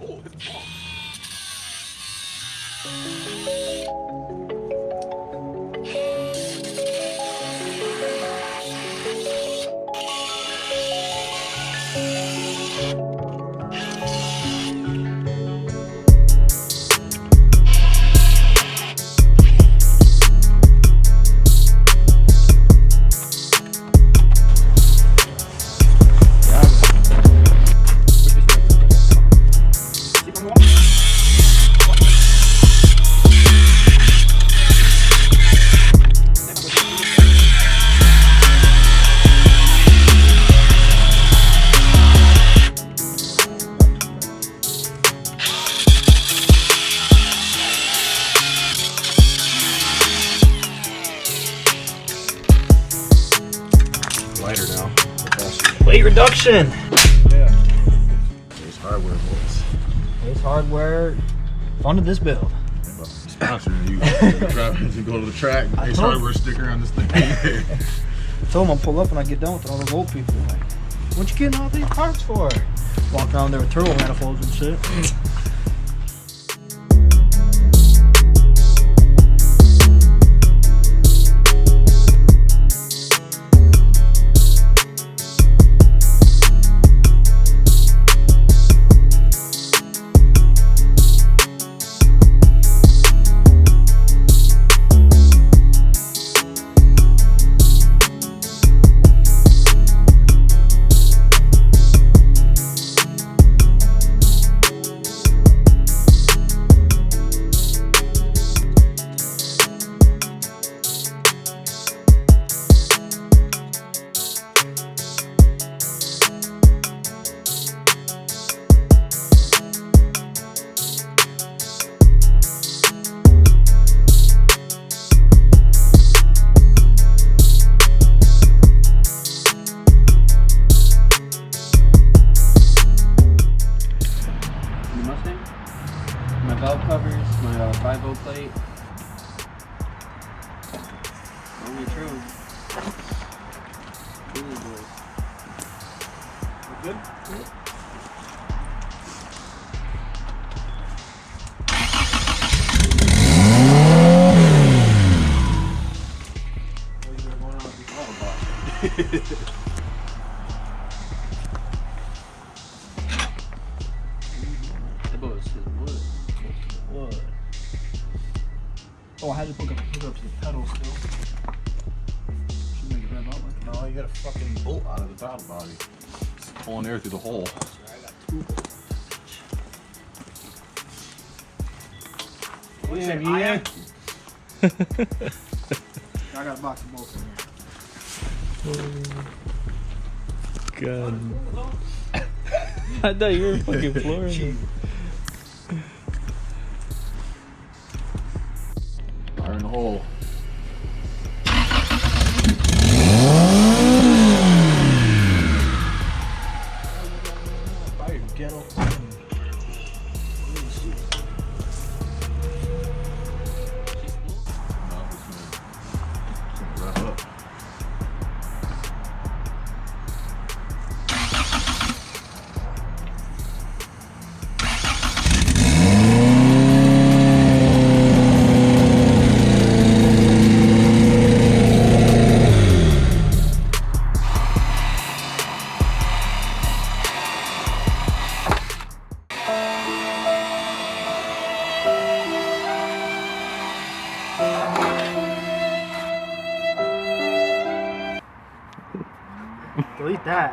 Oh, it's long. Lighter now. Weight reduction. Yeah. Ace Hardware, boys. Ace Hardware funded this build. Sponsoring you. You go to the track. Ace Hardware sticker on this thing. I told him I'll pull up when I get done with all those old people. Like, what you getting all these parts for? Walk around there with turbo manifolds and shit. My valve covers, my 5-0 plate. Only true. Really good. Good? Yep. What are you going on with these auto boxes? Wood. Oh, I had to hook up to the pedal still. Should make it rev out like No, you got a fucking bolt out of the throttle body. It's pulling air through the hole. I got 2 bolts. Damn, yeah. I got a box of bolts in here. God. I thought you were fucking flooring me. Fire in the hole. Fire ghetto. Wrap up. Delete that.